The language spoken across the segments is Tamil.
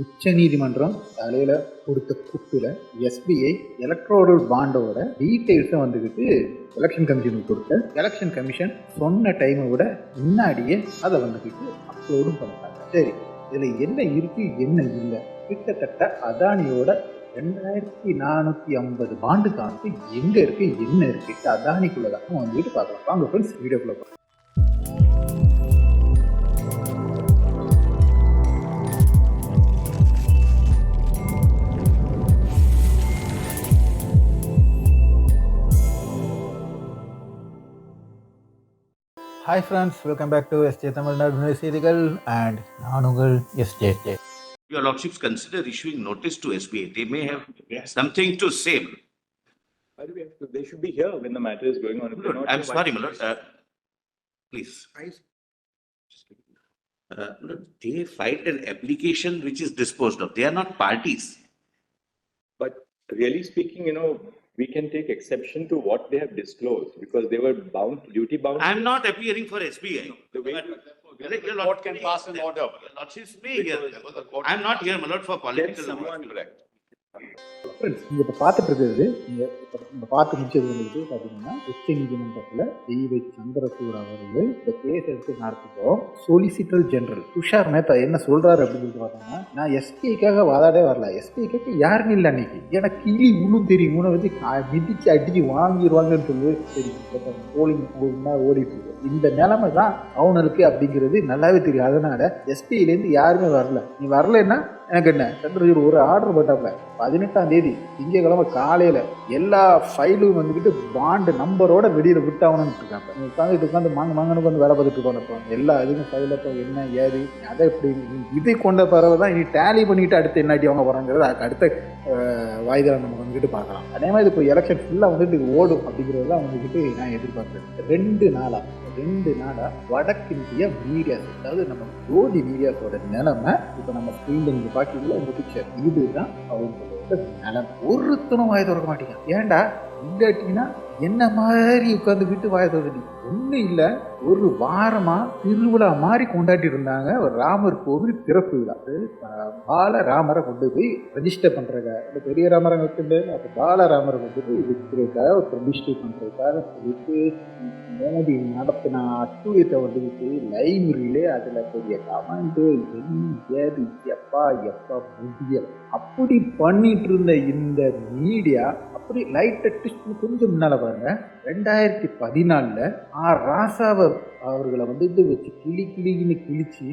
உச்ச நீதிமன்றம் தலையில் கொடுத்த குப்பில் எஸ்பிஐ எலக்ட்ரோரல் பாண்டோட டீட்டெயில்ஸை வந்துக்கிட்டு எலெக்ஷன் கமிஷனுக்கு கொடுத்த எலெக்ஷன் கமிஷன் சொன்ன டைமை விட முன்னாடியே அதை வந்துக்கிட்டு அப்லோடும் பண்ணிட்டாங்க. சரி, இதில் என்ன இருக்குது என்ன இல்லை? கிட்டத்தட்ட அதானியோட 2450 பாண்டு காசு எங்கே இருக்குது என்ன இருக்குது அதானிக்குள்ளதாக வந்துட்டு பார்க்கலாம். வாங்க ஃப்ரெண்ட்ஸ் வீடியோக்குள்ள பார்க்கலாம். Hi friends, welcome back to SJ Tamil Nadu செய்திகள் and நான் உங்கள் SJJ. Your Lordships consider issuing notice to SBI. They may have something to say. They should be here when the matter is going on. I'm sorry, my lord. Please. They filed an application which is disposed of. They are not parties. But really speaking, we can take exception to what they have disclosed because they were duty bound. I'm not appearing for SBI. The court can pass an order. Your Lordships may hear. I'm not here, my lord, for political. Friends, நீங்கள் இப்போ பார்த்துட்டு இருக்கிறது, நீங்கள் இப்போ பார்த்து முடிச்சது வந்துட்டு பார்த்தீங்கன்னா உச்ச நீதிமன்றத்தில் டி.வை. சந்திரசூட் அவர்கள் இந்த கேஸ் எடுத்து நடத்துகிறோம். சொலிசிட்டர் ஜெனரல் துஷார் மேத்தா என்ன சொல்கிறாரு அப்படின்னு சொல்லிட்டு பார்த்தோம்னா, நான் எஸ்பிஐக்காக வாதாடே வரல, எஸ்பிஐக்காக யாருன்னு இல்லை, அன்னைக்கு எனக்கு கிளி இன்னும் தெரியும் வந்து மிதிச்சு அடிச்சு வாங்கிடுவாங்கன்னு சொல்லி தெரியும். போலிங் ஓடிட்டு இருக்கு. இந்த நிலைமை தான் அவனுக்கு அப்படிங்கிறது நல்லாவே தெரியும். அதனால எஸ்பிஐலேருந்து யாருமே வரல. நீ வரலன்னா எனக்கு என்ன, சந்திரசூட் ஒரு ஆர்டர் போட்டாப்ல 18ஆம் தேதி திங்கக்கிழமை காலையில் எல்லா ஃபைலும் வந்துக்கிட்டு பாண்டு நம்பரோட வெளியில் விட்டாகணும்னு இருக்காங்க. உட்காந்து மாங்கன்னு வந்து வேலை பார்த்துட்டு இருக்கோம். எல்லா இதுவும் ஃபைலில் இப்போ என்ன ஏது அதை எப்படி இதை கொண்ட பிறகு தான் இனி டேலி பண்ணிட்டு அடுத்து என்னாட்டி அவங்க போகிறாங்கிறது அடுத்த வாய்தா நம்ம வந்துக்கிட்டு பார்க்கலாம். அதே மாதிரி இப்போ எலெக்ஷன் ஃபுல்லாக வந்துட்டு ஓடும் அப்படிங்கிறதெல்லாம் வந்துக்கிட்டு நான் எதிர்பார்க்குறேன். 2 நாளா வடக்கிந்திய மீடியாஸ், அதாவது நம்ம ஜோதி மீடியாஸோட நிலைமை இப்போ நம்ம ஸ்க்ரீனில் நீங்கள் பார்க்கல இந்த பிக்சர், இதுதான் அவங்களோட நிலைமை. ஒருத்தனும் வாய திறக்க மாட்டேங்க. ஏன்டா இல்லாட்டினா என்ன மாதிரி உட்காந்துக்கிட்டு வாய திறக்க ஒன்றும் இல்லை. ஒரு வாரமாக திருவிழா மாதிரி கொண்டாடி இருந்தாங்க ஒரு ராமர் கோவில் திறப்பு விழா. பாலராமரை கொண்டு போய் ரெஜிஸ்டர் பண்ணுறதுக்காக, இந்த பெரிய ராமரை வைக்கின்ற அப்போ பாலராமரை கொண்டு போய் விற்கிறதுக்காக ஒரு ரெஜிஸ்டர் பண்ணுறதுக்காக சொல்லிட்டு மோடி நடத்தின அட்டூழியத்தை வந்துக்கிட்டு லைப்ரரியிலே அதில் பெரிய கமெண்ட்டு ஏது எப்பா முடியல அப்படி பண்ணிட்டு இருந்த இந்த மீடியா அப்படி லைட்டை ட்விஸ்ட் கொஞ்சம் முன்னால் பாருங்க. 2014 ராசாவை அவர்களை வந்துட்டு வச்சு கிளின்னு கிழிச்சு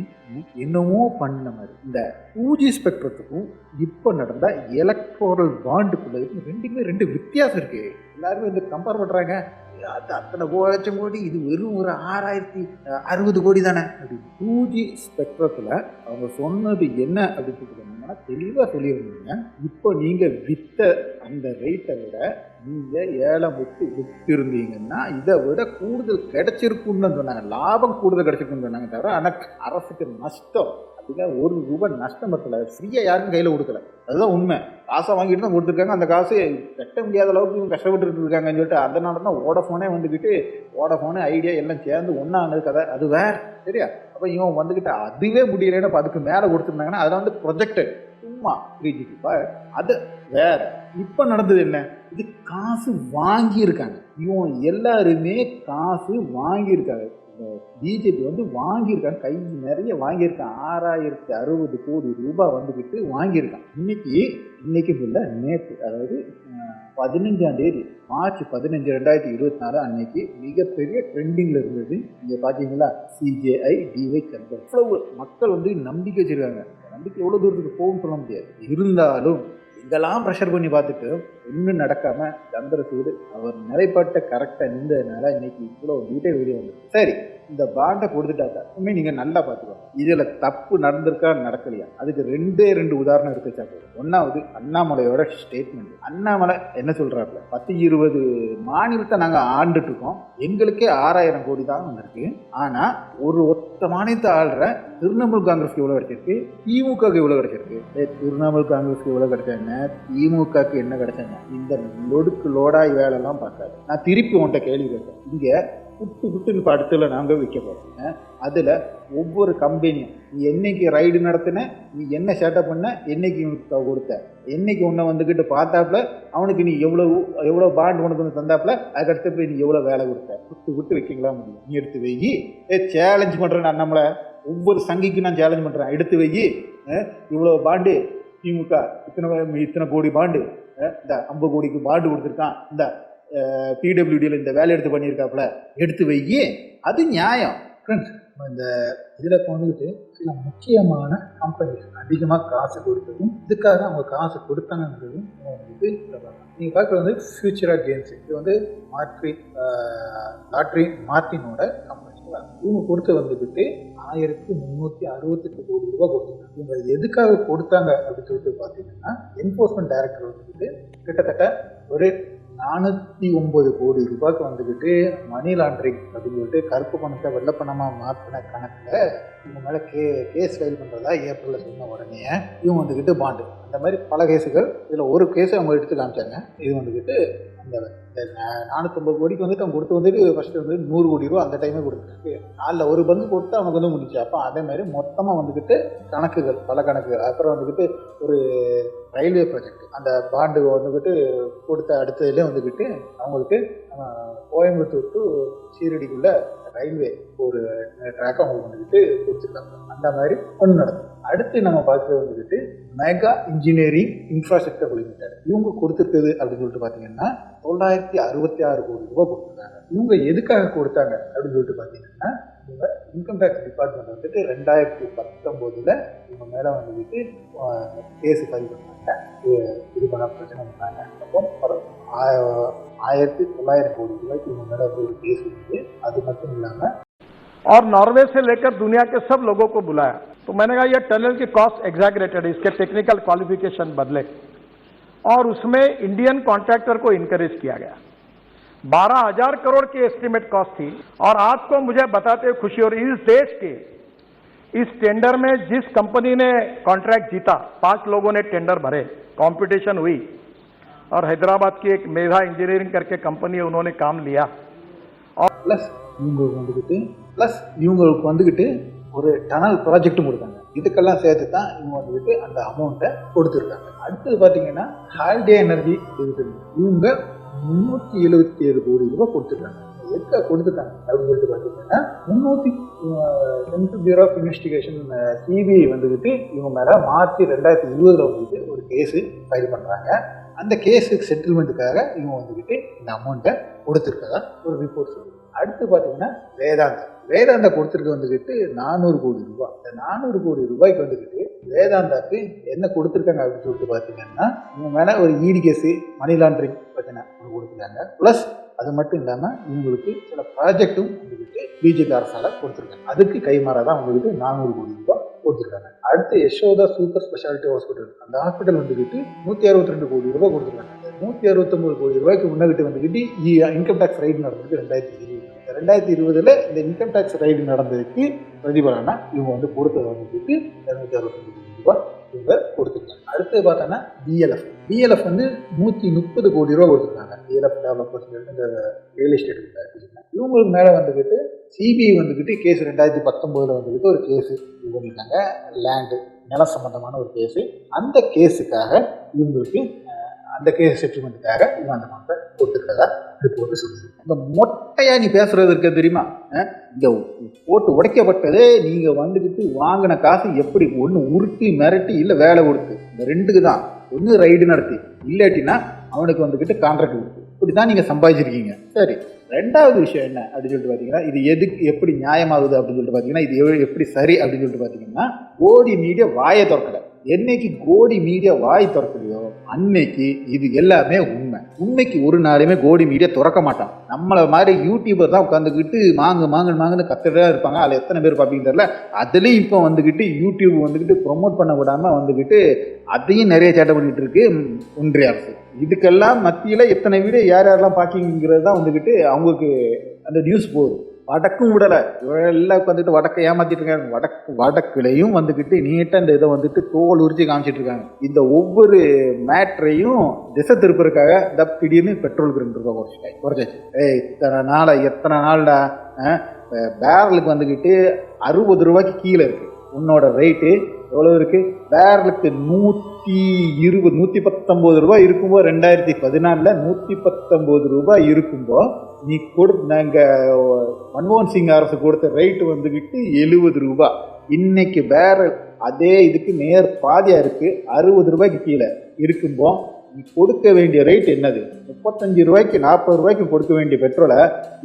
என்னமோ பண்ண மாதிரி இந்த 2G ஸ்பெக்ட்ரத்துக்கும் இப்போ நடந்த எலக்ட்ரோரல் பாண்டுக்குள்ள ரெண்டுமே 2 வித்தியாசம் இருக்கு. எல்லாருமே வந்து கம்பேர் பண்ணுறாங்க, அது அத்தனை லட்சம் கோடி, இது வெறும் ஒரு 6060 கோடி தானே அப்படி. 2G ஸ்பெக்ட்ரத்தில் அவங்க சொன்னது என்ன அப்படின்னு சொல்லிட்டு தெளிவாக சொல்லியிருந்தீங்க. இப்போ நீங்கள் விற்ற அந்த ரேட்டை விட நீங்கள் ஏலம் விட்டு இருந்தீங்கன்னா இதை விட கூடுதல் கிடைச்சிருக்குன்னு சொன்னாங்க. லாபம் கூடுதல் கிடைச்சிருக்குன்னு சொன்னாங்க. தவிர ஆனால் அரசுக்கு நஷ்டம் அப்படின்னா ₹1 நஷ்டம் பத்தல. ஃப்ரீயாக யாருக்கும் கையில் கொடுக்கல. அதுதான் உண்மை. காசை வாங்கிட்டு தான் கொடுத்துருக்காங்க. அந்த காசு கட்ட முடியாத அளவுக்கு கஷ்டப்பட்டு இருக்காங்கன்னு சொல்லிட்டு அதனால தான் வோடஃபோனே வந்துக்கிட்டு வோடஃபோனு ஐடியா எல்லாம் சேர்ந்து ஒன்றானது கதை. அது வேற சரியா. அப்போ இவன் வந்துக்கிட்டு அதுவே முடியலைன்னு அதுக்கு மேலே கொடுத்துருந்தாங்கன்னா அதில் வந்து ப்ரொஜெக்டட் சும்மா 3G. அது வேற. இப்போ நடந்தது என்ன, இது காசு வாங்கியிருக்காங்க. இவன் எல்லாருமே காசு வாங்கியிருக்காங்க. பிஜேபி வந்து வாங்கியிருக்காங்க, கை நிறைய வாங்கியிருக்கான். 6060 கோடி ரூபாய் வந்துக்கிட்டு வாங்கியிருக்கான். இன்னைக்கு இல்லை, நேற்று, அதாவது 15ஆம் தேதி மார்ச் 15, 2024 அன்னைக்கு மிகப்பெரிய ட்ரெண்டிங்கில் இருந்தது. நீங்கள் பார்த்தீங்களா, CJI டி.வை. சந்திரசூட். இவ்வளவு மக்கள் வந்து நம்பிக்கை வச்சிருக்காங்க. நம்பிக்கை எவ்வளோ தூரத்துக்கு போகும்னு சொல்ல முடியாது. இருந்தாலும் இதெல்லாம் ப்ரெஷர் பண்ணி பார்த்துட்டு ஒன்றும் நடக்காமல் சந்திரசூட் அவர் நிலைப்பட்ட கரெக்டாக இருந்ததுனால இன்னைக்கு இவ்வளோ டீட்டெயில் வீடியோ வந்து. சரி, இந்த பாண்டை கொடுத்துட்டாங்க. உண்மை நீங்கள் நல்லா பார்த்துக்கோங்க. இதில் தப்பு நடந்திருக்கா நடக்கலையா அதுக்கு 2 உதாரணம் எடுத்துச்சா போதும். ஒன்றாவது அண்ணாமலையோட ஸ்டேட்மெண்ட். அண்ணாமலை என்ன சொல்கிறாப்புல, 10-20 மாநிலத்தை நாங்கள் ஆண்டுட்டு இருக்கோம், எங்களுக்கே 6000 கோடி தான் வந்திருக்கு. ஆனால் ஒரு ஒத்த மாநிலத்தை ஆள்ற திரிணாமுல் காங்கிரஸ்க்கு எவ்வளோ கிடைச்சிருக்கு, திமுகவுக்கு எவ்வளோ கிடைச்சிருக்கு. திரிணாமுல் காங்கிரஸ்க்கு எவ்வளோ கிடைச்சாங்க, திமுகவுக்கு என்ன கிடைச்சாங்க. இந்த லோடாய் வேலைலாம் பார்க்காது. நான் திருப்பி உன்கிட்ட கேள்வி கேட்டேன், இங்கே விட்டு இப்போ அடுத்துல நாங்கள் விற்க போகிறோம். அதில் ஒவ்வொரு கம்பெனியும் நீ என்னைக்கு ரைடு நடத்தின, நீ என்ன சேட்டப் பண்ண, என்னைக்கு இவனுக்கு கொடுத்த, என்னைக்கு உன்னை வந்துக்கிட்டு பார்த்தாப்புல அவனுக்கு நீ எவ்வளோ பாண்ட் உனக்கு வந்து தந்தாப்புல, அதுக்கடுத்து போய் நீ எவ்வளோ வேலை கொடுத்த, விட்டு வைக்கலாம் முடியும். நீ எடுத்து வை, சேலஞ்ச் பண்ணுறேன் நான், நம்மளை ஒவ்வொரு சங்கிக்கும் நான் சேலஞ்ச் பண்ணுறேன், எடுத்து வை, இவ்வளோ பாண்டு திமுக இத்தனை கோடி பாண்டு, இந்த 50 கோடிக்கு பாண்டு கொடுத்துருக்கான், இந்த பிடபிள்யூடியில் இந்த வேலை எடுத்து பண்ணியிருக்காப்புல, எடுத்து வை, அது நியாயம். ஃப்ரெண்ட்ஸ், இந்த இதில் இப்போ வந்துக்கிட்டு சில முக்கியமான கம்பெனிஸ் அதிகமாக காசு கொடுத்ததும் இதுக்காக அவங்க காசு கொடுத்தாங்கன்றதும் வந்துட்டு நீங்கள் பார்க்குறது வந்து ஃபியூச்சரா கேம்ஸ். இது வந்து லாட்ரி மார்ட்டினோட கம்பெனி. இவங்க கொடுத்து வந்துக்கிட்டு 1368 கோடி ரூபாய் கொடுத்துருக்காங்க. இவங்க எதுக்காக கொடுத்தாங்க அப்படின்னு சொல்லிட்டு பார்த்தீங்கன்னா, என்ஃபோர்ஸ்மெண்ட் டைரக்டர் வந்துக்கிட்டு கிட்டத்தட்ட ஒரு 409 கோடி ரூபாய்க்கு வந்துக்கிட்டு மணி லாண்ட்ரிங் அப்படின்னு சொல்லிட்டு கருப்பு பணத்தை வெள்ளை பணமாக மாற்றின கணக்கில் இவங்க மேலே கேஸ் ஃபைல் பண்ணுறதா ஏப்ரலில் சொன்ன உடனே இவங்க வந்துக்கிட்டு பாண்டு, அந்த மாதிரி பல கேஸுகள். இதில் ஒரு கேஸை அவங்க எடுத்து காமிச்சாங்க. இது வந்துக்கிட்டு அந்த 409 கோடிக்கு வந்துட்டு அவங்க கொடுத்து வந்துட்டு ஃபஸ்ட்டு வந்து 100 கோடி ரூபா அந்த டைமே கொடுத்துருக்கு. நாளில் ஒரு பங்கு கொடுத்து அவனுக்கு வந்து முடிச்சு. அப்போ அதே மாதிரி மொத்தமாக வந்துக்கிட்டு கணக்குகள், பல கணக்குகள். அப்புறம் வந்துக்கிட்டு ஒரு ரயில்வே ப்ராஜெக்ட், அந்த பாண்டு வந்துக்கிட்டு கொடுத்த அடுத்ததுலேயே வந்துக்கிட்டு அவங்களுக்கு கோயம்புத்தூர் டு சீரடிக்குள்ள ரயில்வே ஒரு ட்ராக் அவங்களுக்கு வந்துக்கிட்டு கொடுத்துருக்காங்க. அந்த மாதிரி ஒன்று நடக்கும். அடுத்து நம்ம பார்க்குறது வந்துக்கிட்டு மெகா இன்ஜினியரிங் இன்ஃப்ராஸ்ட்ரக்சர் லிமிடெட். இவங்க கொடுத்துருக்குது அப்படின்னு சொல்லிட்டு பார்த்தீங்கன்னா 966 கோடி ரூபாய் கொடுத்துருக்காங்க. இவங்க எதுக்காக கொடுத்தாங்க அப்படின்னு சொல்லிட்டு பார்த்தீங்கன்னா, இவங்க இன்கம் டேக்ஸ் டிபார்ட்மெண்ட் வந்துட்டு 2019 இவங்க மேலே வந்துக்கிட்டு கேஸு ஃபைல் பண்ணாங்க, இது பண்ண பிரச்சனை பண்ணாங்க. அப்போ 1900 கோடி ரூபாய்க்கு இவங்க மேலே வந்து ஒரு கேஸ் இருக்குது. அது மட்டும் இல்லாமல் और नॉर्वे से लेकर दुनिया के सब लोगों को बुलाया, तो मैंने कहा यह टनल की कॉस्ट एग्जैगरेटेड है, इसके टेक्निकल क्वालिफिकेशन बदले, और उसमें इंडियन कॉन्ट्रैक्टर को इनकरेज किया गया। 12,000 करोड़ की एस्टिमेट कॉस्ट थी, और आज को मुझे बताते हुए खुशी हो रही है, इस देश के इस टेंडर में जिस कंपनी ने कॉन्ट्रैक्ट जीता, 5 लोगों ने टेंडर भरे, कंपटीशन हुई, और हैदराबाद की एक मेधा इंजीनियरिंग करके कंपनी है, उन्होंने काम लिया। और இவங்களுக்கு வந்துக்கிட்டு ஒரு டனல் ப்ராஜெக்டும் கொடுத்தாங்க. இதுக்கெல்லாம் சேர்த்து தான் இவங்க வந்துக்கிட்டு அந்த அமௌண்ட்டை கொடுத்துருக்காங்க. அடுத்தது பார்த்தீங்கன்னா ஹால்டே எனர்ஜி லிமிடெட், இவங்க 377 கோடி ரூபாய் கொடுத்துருக்காங்க. எதுக்காக கொடுத்துருக்காங்க அப்படின்னு சொல்லிட்டு பார்த்தீங்கன்னா, central bureau of investigation CBI வந்துக்கிட்டு இவங்க மேலே மார்ச் 2020 வந்துட்டு ஒரு கேஸு ஃபைல் பண்ணுறாங்க. அந்த கேஸுக்கு செட்டில்மெண்ட்டுக்காக இவங்க வந்துக்கிட்டு இந்த அமௌண்ட்டை கொடுத்துருக்கதா ஒரு ரிப்போர்ட் சொல்லுது. அடுத்து பார்த்தீங்கன்னா வேதாந்தா கொடுத்துருக்கு வந்துக்கிட்டு 400 கோடி ரூபாய். இந்த 400 கோடி ரூபாய்க்கு வந்துக்கிட்டு வேதாந்தாக்கு என்ன கொடுத்துருக்காங்க அப்படின்னு சொல்லிட்டு பார்த்தீங்கன்னா, இவங்க மேலே ஒரு ஈடி கேஸு, மணி லாண்ட்ரிங் பிரச்சனை ஒன்று கொடுத்துருக்காங்க. ப்ளஸ் அது மட்டும் இல்லாமல் இவங்களுக்கு சில ப்ராஜெக்டும் வந்துக்கிட்டு பிஜேபி அரசால் கொடுத்துருக்காங்க. அதுக்கு கைமாறாக தான் அவங்களுக்கு 400 கோடி ரூபாய் கொடுத்துருக்காங்க. அடுத்து யசோதா சூப்பர் ஸ்பெஷாலிட்டி ஹாஸ்பிட்டல், அந்த ஹாஸ்பிட்டல் வந்துக்கிட்டு 162 கோடி ரூபாய் கொடுத்துருக்காங்க. 169 கோடி ரூபாய்க்கு முன்னாடி வந்துக்கிட்டு இன்கம் டேக்ஸ் ரைடு நடந்தது 2020 இந்த இன்கம் டேக்ஸ் ரைடு நடந்ததுக்கு பிரதிபலனா இவங்க வந்து கொடுத்தது வந்துட்டு 262 கோடி ரூபாய் இவங்க கொடுத்துருக்காங்க. அடுத்து பார்த்தோன்னா பிஎல்எஃப் வந்து 130 கோடி ரூபா கொடுத்துருக்காங்க. பிஎல்எஃப் டெவலப்பர்ஸ் இந்த ரியல் எஸ்டேட் இவங்களுக்கு மேலே வந்துக்கிட்டு சிபிஐ வந்துக்கிட்டு கேஸ் 2019 வந்துக்கிட்டு ஒரு கேஸு இது பண்ணிட்டாங்க, லேண்டு நிலம் சம்பந்தமான ஒரு கேஸு. அந்த கேஸுக்காக இவங்களுக்கு அந்த கேஸ் செட்டில்மெண்ட்டுக்காக இவங்க அந்த பணத்தை கொடுத்துருக்கதா ரிப்போர்ட்டு சொல்லுது. இந்த மொட்டையா நீ பேசுறது இருக்க தெரியுமா, இந்த போட்டு உடைக்கப்பட்டதே நீங்கள் வந்துக்கிட்டு வாங்கின காசு எப்படி ஒன்று உருட்டி மிரட்டி இல்லை வேலை கொடுத்து, இந்த ரெண்டுக்கு தான். ஒன்று ரைடு நடத்தி, இல்லாட்டினா அவனுக்கு வந்துக்கிட்டு கான்ட்ராக்ட் கொடுத்து, இப்படி தான் நீங்கள் சம்பாதிச்சிருக்கீங்க. சரி, ரெண்டாவது விஷயம் என்ன அப்படின்னு சொல்லிட்டு பார்த்தீங்கன்னா, இது எதுக்கு எப்படி நியாயமாகுது அப்படின்னு சொல்லிட்டு பார்த்தீங்கன்னா, இது எப்படி சரி அப்படின்னு சொல்லிட்டு பார்த்தீங்கன்னா, கோடி மீடியா வாயை திறக்கலை. என்னைக்கு கோடி மீடியா வாய் திறக்கலையோ அன்னைக்கு இது எல்லாமே உண்மைக்கு ஒரு நாளுமே கோடி மீடியா திறக்க மாட்டான். நம்மளை மாதிரி யூடியூபர் தான் உட்காந்துக்கிட்டு மாங்குன்னு கத்துட்டே இருப்பாங்க. அதில் எத்தனை பேர் பார்ப்பீங்க தெரியல. அதுலேயும் இப்போ வந்துக்கிட்டு யூடியூப் வந்துக்கிட்டு ப்ரொமோட் பண்ண விடாமல் வந்துக்கிட்டு அதையும் நிறைய சேட்டை பண்ணிகிட்டு இருக்கு ஒன்றிய அரசு. இதுக்கெல்லாம் மத்தியில் எத்தனை வீடியோ யாரெல்லாம் பார்க்கிங்கிறது தான் வந்துக்கிட்டு அவங்களுக்கு அந்த நியூஸ் போகுது. வடக்கும் விடலை, எல்லாம் வந்துட்டு வடக்கை ஏமாத்திட்டு இருக்காங்க. வடக்குலையும் வந்துக்கிட்டு நீட்டாக இந்த இதை வந்துட்டு தோல் உரிச்சு காமிச்சிட்டு இருக்காங்க. இந்த ஒவ்வொரு மேட்ரையும் திசை திருப்பறதுக்காக இந்த திடீர்னு பெட்ரோலுக்கு 2 ரூபா குறைச்சாச்சு. எத்தனை நாள்டா பேரலுக்கு வந்துக்கிட்டு 60 ரூபாய்க்கு கீழே இருக்கு. உன்னோட ரேட்டு எவ்வளோ இருக்கு? பேரலுக்கு 120 119 ரூபாய் இருக்கும்போது 2014 119 ரூபாய் இருக்கும்போ நீ நாங்கள் மன்மோகன் சிங் அரசு கொடுத்த ரேட்டு வந்துக்கிட்டு 70 ரூபாய். இன்னைக்கு பேரல் அதே இதுக்கு நேர் பாதியாக இருக்குது, 60 ரூபாய்க்கு கீழே இருக்கும்போ நீ கொடுக்க வேண்டிய ரேட் என்னது? 35 ரூபாய்க்கு 40 ரூபாய்க்கு கொடுக்க வேண்டிய பெட்ரோலை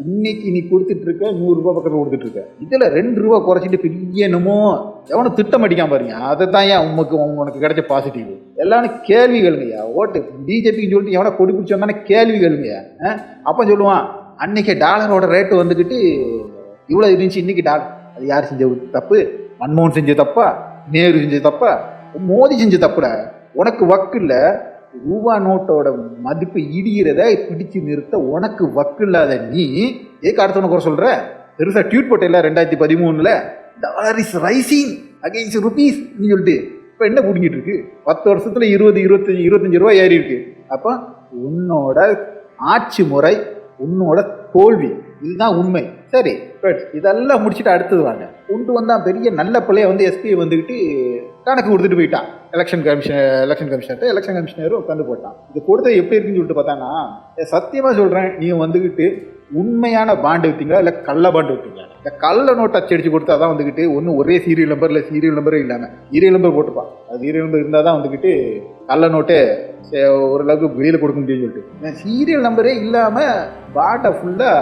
இன்னைக்கு நீ கொடுத்துட்டு இருக்க 100 ரூபாய் பக்கத்தில் கொடுத்துட்டு இருக்க. இதில் 2 ரூபா குறைச்சிட்டு பெரிய என்னமோ எவனும் திட்டம் அடிக்காம பாருங்க. அதை தான் ஏன் உனக்கு கிடைச்ச பாசிட்டிவ். எல்லாரும் கேள்விகளுங்கய்யா. ஓட்டு பிஜேபின்னு சொல்லிட்டு எவனை கொடி பிடிச்சோம்னா கேள்விகளுங்கய்யா. அப்போ சொல்லுவான் அன்னைக்கு டாலரோட ரேட்டு வந்துக்கிட்டு இவ்வளோ இருந்துச்சு, இன்னைக்கு டாலர். அது யார் செஞ்ச தப்பு? மன்மோகன் செஞ்ச தப்பா? நேரு செஞ்ச தப்பா? மோடி செஞ்ச தப்புட. உனக்கு வக்கு இல்லை. ரூபா நோட்டோட மதிப்பு இடிகிறத பிடிச்சு நிறுத்த உனக்கு வக்கு இல்லாத நீ ஏக்கு அடுத்தவன குறை சொல்ற? பெருசா ட்வீட் போட்டல 2013 dollar is rising against rupees நீ சொல்லிட்டு இப்போ என்ன பிடிங்கிட்டு இருக்கு? 10 வருஷத்துல 25 ரூபாய் ஏறி இருக்கு. அப்போ உன்னோட ஆட்சி முறை, உன்னோட தோல்வி, இதுதான் உண்மை. சரி, இதெல்லாம் முடிச்சுட்டு அடுத்தது வாங்க. கொண்டு வந்தான் பெரிய நல்ல பிள்ளைய வந்து எஸ்பிஐ வந்துக்கிட்டு கணக்கு கொடுத்துட்டு போயிட்டான் எலெக்ஷன் கமிஷனரும் உட்காந்து போட்டான். இது கொடுத்தது எப்படி இருக்குன்னு சொல்லிட்டு பார்த்தானா, சத்தியமாக சொல்கிறேன், நீங்கள் வந்துக்கிட்டு உண்மையான பாண்டு விற்றீங்களா இல்லை கள்ள பாண்டு விற்றீங்களா? இந்த கள்ள நோட்டை அச்சடிச்சு கொடுத்தா தான் வந்துக்கிட்டு ஒன்று ஒரே சீரியல் நம்பர் இல்லை சீரியல் நம்பரே இல்லாமல் சீரியல் நம்பர் போட்டுப்பான். அது சீரியல் நம்பர் இருந்தால் தான் வந்துக்கிட்டு கள்ள நோட்டே ஓரளவுக்கு வெளியில் கொடுக்க முடியும்னு சொல்லிட்டு சீரியல் நம்பரே இல்லாமல் பாண்டை ஃபுல்லாக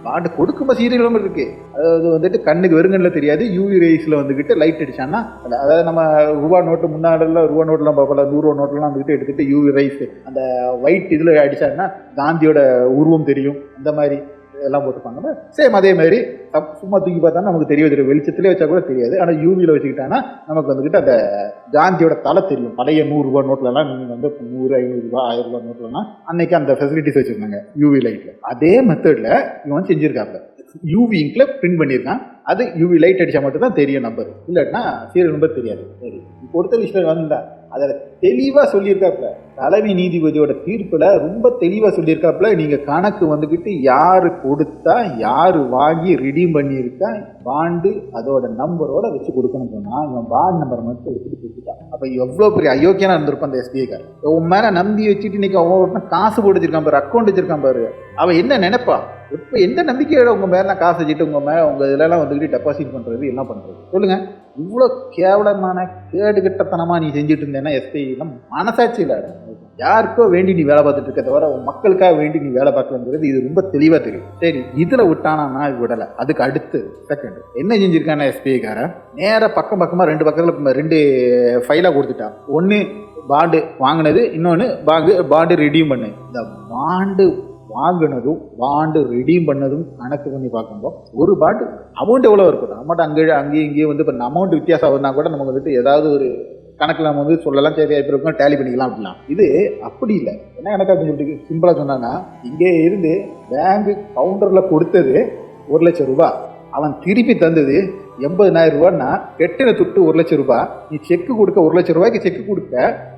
பாண்டு கொடுக்கும்போது சீரியல் நம்பர் இருக்குது. அதாவது வந்துட்டு கண்ணுக்கு வெறுங்கண்ணில் தெரியாது. யூவி ரேஸில் வந்துக்கிட்டு லைட் அடிச்சான்னா, அதாவது நம்ம ரூபா நோட்டு முன்னாடிலாம் ரூபா நோட்டெலாம் பார்க்கல, 100 ரூபா நோட்டெலாம் வந்துக்கிட்டு எடுத்துகிட்டு யூவி ரைஸ் அந்த ஒயிட் இதில் அடித்தாங்கன்னா காந்தியோட உருவம் தெரியும். அந்த மாதிரி எல்லாம் போட்டுப்பாங்க. சேம் அதே மாதிரி சும்மா தூக்கி பார்த்தா நமக்கு தெரியும், வெளிச்சத்திலே வச்சா கூட தெரியாது. ஆனால் யூவியில் வச்சுக்கிட்டாங்கன்னா நமக்கு வந்துக்கிட்டு அந்த காந்தியோட தலை தெரியும். பழைய 100 ரூபா நோட்லலாம் நீங்கள் வந்து 100, 500 ரூபா, 1000 ரூபா நோட்லலாம் அன்னைக்கு அந்த ஃபெசிலிட்டிஸ் வச்சுருந்தாங்க யூவி லைட்டில். அதே மெத்தடில் இவன் செஞ்சுருக்காங்க. யூவி இங்கில் பிரிண்ட் பண்ணியிருக்கான். அது யூவி லைட் அடித்தா மட்டும் தான் தெரியும் நம்பர், இல்லைன்னா சீரியல் நம்பர் தெரியாது. சரி, கொடுத்த லிஸ்ட்டில் வந்தா அதில் தெளிவாக சொல்லியிருக்காப்புல. தலைமை நீதிபதியோட தீர்ப்பில் ரொம்ப தெளிவாக சொல்லியிருக்காப்புல. நீங்கள் கணக்கு வந்துக்கிட்டு யார் கொடுத்தா, யார் வாங்கி ரிடீம் பண்ணியிருக்கா, பாண்டு அதோட நம்பரோட வச்சு கொடுக்கணும் சொன்னால் இவன் பாண்ட் நம்பரை மட்டும் எடுத்துகிட்டு கொடுத்துட்டான். அப்போ எவ்வளோ பெரிய அயோக்கியனா இருந்திருப்பான் அந்த எஸ்பிஐக்கார். உன் மேலே நம்பி வச்சுட்டு இன்றைக்கி அவன் காசு போட்டு வச்சிருக்கான் பாரு, அக்கௌண்ட் வச்சிருக்கான் பாரு. அவன் என்ன நினைப்பான்? இப்போ எந்த நம்பிக்கையோட உங்கள் மேலே காசு வச்சுட்டு உங்கள் மேலே உங்கள் இதெல்லாம் வந்துக்கிட்டு டெபாசிட் பண்ணுறது என்ன பண்ணுறது சொல்லுங்கள்? இவ்வளோ கேவலமான கேடுகட்டத்தனமாக நீ செஞ்சுட்டு இருந்தேன்னா எஸ்பிஐலாம் மனசாட்சி இல்லை. யாருக்கோ வேண்டி நீ வேலை பார்த்துட்டு இருக்க தவிர மக்களுக்காக வேண்டி நீ வேலை பார்க்கலங்கிறது இது ரொம்ப தெளிவாக தெரியும். சரி, இதில் விட்டானா நான் விடலை. அதுக்கு அடுத்து செகண்ட் என்ன செஞ்சுருக்கானா எஸ்பிஐக்காரன் நேராக பக்கமாக 2 பக்கத்தில் 2 ஃபைலாக கொடுத்துட்டான். ஒன்று பாண்டு வாங்கினது, இன்னொன்று பாண்டு ரிடீம் பண்ணு. இந்த பாண்டு வாங்கினதும் பாண்டு ரிடீம் பண்ணதும் கணக்கு பண்ணி பார்க்கும்போது ஒரு பாண்டு அமௌண்ட் எவ்வளோ இருக்கும்? அமௌண்ட் அங்கேயும் இங்கேயும் வந்து இப்போ அமௌண்ட் வித்தியாசம் இருந்தால் கூட நமக்கு வந்துட்டு ஏதாவது ஒரு கணக்கில் நம்ம வந்து சொல்லலாம், சரி இருக்கும் டேலி பண்ணிக்கலாம் அப்படிலாம். இது அப்படி இல்லை. என்ன கணக்கு அப்படின்னு சொல்லிட்டு சிம்பிளாக சொன்னான்னா, இங்கே இருந்து பேங்க் கவுண்டரில் கொடுத்தது 1 லட்சம் ரூபாய், அவன் திருப்பி தந்தது 80,000 ரூபான்னா கெட்டின துட்டு 1 லட்சம் ரூபாய். நீ செக்கு கொடுக்க 1 லட்சம் ரூபாய்க்கு செக்கு கொடுக்க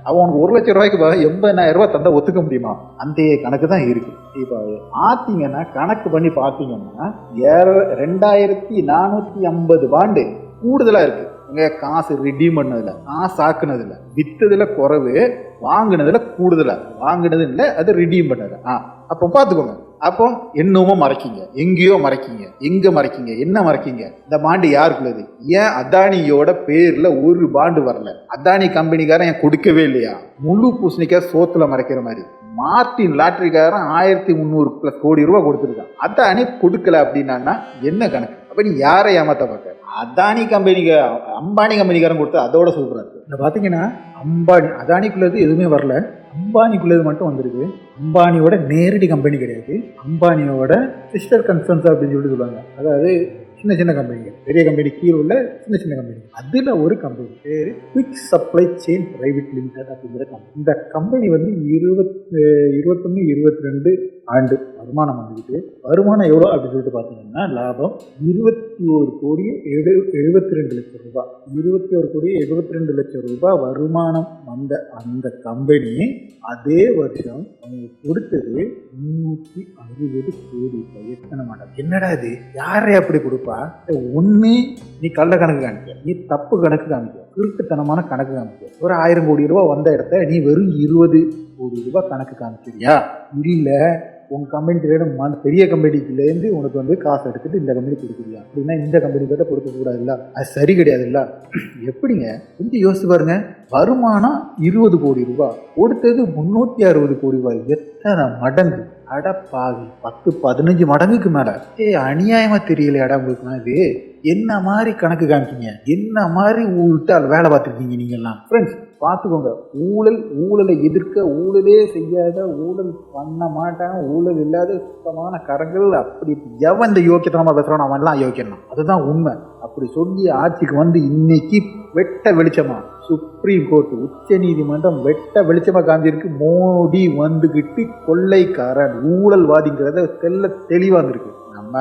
அவனுக்கு 1 லட்சம் ரூபாய்க்கு 80,000 ரூபாய் தந்தா ஒத்துக்க முடியுமா? அந்த கணக்கு தான் இருக்கு. இப்போ பார்த்தீங்கன்னா கணக்கு பண்ணி பார்த்தீங்கன்னா 2450 பாண்டு கூடுதலாக இருக்கு. இங்கே காசு ரிடீம் பண்ணதில்லை, காசு ஆக்குனதில்லை, விற்றதில் குறைவு, வாங்கினதில் கூடுதலாக. வாங்கினது இல்லை, அது ரிடீம் பண்ணது. அப்போ பார்த்துக்கோங்க. அப்போ என்னமோ மறைக்கிங்க, எங்கேயோ மறைக்கிங்க, எங்கே மறைக்கிங்க, என்ன மறைக்கிங்க? இந்த பாண்டு யாருக்குள்ளது? ஏன் அதானியோட பேரில் ஒரு பாண்டு வரல? அதானி கம்பெனிக்காரன் ஏன் கொடுக்கவே இல்லையா? முழு பூசணிக்காய் சோத்துல மறைக்கிற மாதிரி மார்டின் லாட்டரிக்காரன் 1300+ கோடி ரூபாய் கொடுத்துருக்கான். அதானி கொடுக்கல அப்படின்னா என்ன கணக்கு? அப்போ நீ யாரை ஏமாத்த பார்க்க? அதானி கம்பெனிக்கு அம்பானி கம்பெனிக்காரன் கொடுத்து அதோட சூப்பராக இருக்குது. இந்த பார்த்தீங்கன்னா அதானிக்குள்ளது எதுவுமே வரல, அம்பானிக்குள்ளது மட்டும் வந்திருக்கு. அம்பானியோட நேரடி கம்பெனி கிடையாது, அம்பானியோட சிஸ்டர் கன்சர்ன்ஸ் அப்படின்னு சொல்லுவாங்க. அதாவது சின்ன கம்பெனிங்க, பெரிய கம்பெனி கீழே உள்ள சின்ன கம்பெனி. அதில் ஒரு கம்பெனி பேர் quick supply chain private limited அப்படிங்கிற கம்பெனி. இந்த கம்பெனி வந்து 21, 22 ஆண்டு வருமானம் வந்துக்கிட்டு வருமானம் எவ்வளோ அப்படின்னு சொல்லிட்டு பார்த்தீங்கன்னா லாபம் 21,72,00,000 ரூபாய். 21,72,00,000 ரூபாய் வருமானம் வந்த அந்த கம்பெனி அதே வருஷம் அவங்க கொடுத்தது 360 கோடி ரூபாய். எத்தனை மாட்டோம்? என்னடா இது, யாரே அப்படி கொடுப்பா? ஒன்று நீ கள்ள கணக்கு காமிக்க, நீ தப்பு கணக்கு காமிக்க, திருட்டுத்தனமான கணக்கு காமிக்க. ஒரு 1000 கோடி ரூபாய் வந்த இடத்த நீ வெறும் 20 கோடி ரூபாய் கணக்கு காமிக்கிறியா? இல்லை உன் கம்பெனி பெரிய கம்பெனிக்குலேருந்து உனக்கு வந்து காசு எடுத்துட்டு இந்த கம்பெனி கொடுக்குறியா? அப்படின்னா இந்த கம்பெனி கிட்ட கொடுக்கக்கூடாதுல்ல, அது சரி கிடையாதுல்ல. எப்படிங்க கொஞ்சம் யோசிச்சு பாருங்க. வருமானம் 20 கோடி ரூபாய், கொடுத்தது 360 கோடி ரூபாய். எத்தனை மடங்கு? அடப்பாவி, 10-15 மடங்குக்கு மேல. அநியாயமா தெரியலையாடா உங்களுக்கு? இது என்ன மாதிரி கணக்கு காமிக்கீங்க? என்ன மாதிரி விட்டால் வேலை பார்த்துருக்கீங்க நீங்கெல்லாம்? ஃப்ரெண்ட்ஸ் பார்த்துக்கோங்க. ஊழலை எதிர்க்க, ஊழலே செய்யாத, ஊழல் பண்ண மாட்டாங்க, ஊழல் இல்லாத சுத்தமான கரங்கள். அப்படி எவன் இந்த யோக்கியத்தனமா பேசுறானோ அவன்லாம் யோக்கியம். அதுதான் உண்மை. அப்படி சொல்லி ஆட்சிக்கு வந்து இன்னைக்கு வெட்ட வெளிச்சமா சுப்ரீம் கோர்ட், உச்ச நீதிமன்றம் வெட்ட வெளிச்சமா காமிச்சிருக்கு. மோடி வந்துகிட்டு கொள்ளைக்காரன், ஊழல்வாதிங்கிறத தெளிவா இருந்திருக்கு. நம்ம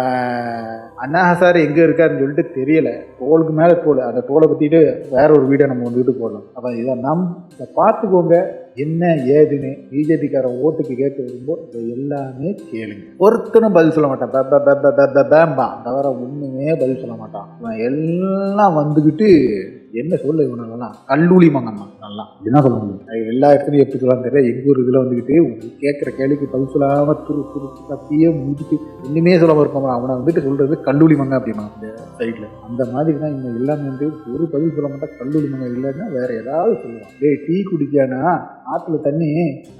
அண்ணா ஹசாரே எங்கே இருக்காருன்னு சொல்லிட்டு தெரியல. தோலுக்கு மேலே தோல், அந்த தோலை பற்றிட்டு வேற ஒரு வீடியோ நம்ம வந்துட்டு போடலாம். அப்போ இதை பார்த்துக்கோங்க என்ன ஏதுன்னு. பிஜேபிக்கார ஓட்டுக்கு கேட்க வரும்போது இதை எல்லாமே கேளுங்க. ஒருத்தனும் பதில் சொல்ல மாட்டான், தவிர ஒன்றுமே பதில் சொல்ல மாட்டான். இவன் எல்லாம் வந்துக்கிட்டு என்ன சொல்ல, இவனெல்லாம் கல்லூலி மங்கம்மா நல்லா என்ன சொல்ல முடியும்? எல்லா இடத்துலையும் எப்படி சொல்லலாம் தெரியல. எங்கள் ஒரு இதில் வந்துக்கிட்டு கேட்குற கேள்விக்கு பதில் சொல்லாமல் துரு கத்தியே முடிச்சுட்டு ஒன்றுமே சொல்லாமல் இருப்பாங்க. அவனை வந்துட்டு சொல்கிறது கல்லூலி மங்க அப்படின்னா அந்த சைடில். அந்த மாதிரி தான் இவங்க எல்லாமே வந்து ஒரு பதில் சொல்ல மாட்டா. கல்லூரி மங்க இல்லைன்னா வேற ஏதாவது சொல்லுவான். டீ குடிக்கானா ஆற்றுல தண்ணி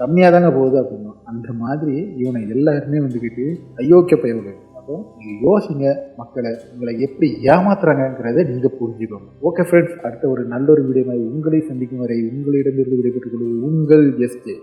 கம்மியாக தாங்க போகுது அப்படின்னா அந்த மாதிரி இவனை எல்லாருமே வந்துக்கிட்டு அயோக்கிய பயவுகள். அப்போ நீங்கள் யோசிங்க மக்களை, உங்களை எப்படி ஏமாத்துறாங்கிறத நீங்கள் புரிஞ்சுக்கோங்க. ஓகே ஃப்ரெண்ட்ஸ், அடுத்த ஒரு நல்ல ஒரு வீடியோ மாதிரி உங்களை சந்திக்கும் வரை உங்களிடமிருந்து விடைபெற்றுக் கொள்வது உங்கள் எஸ்கே.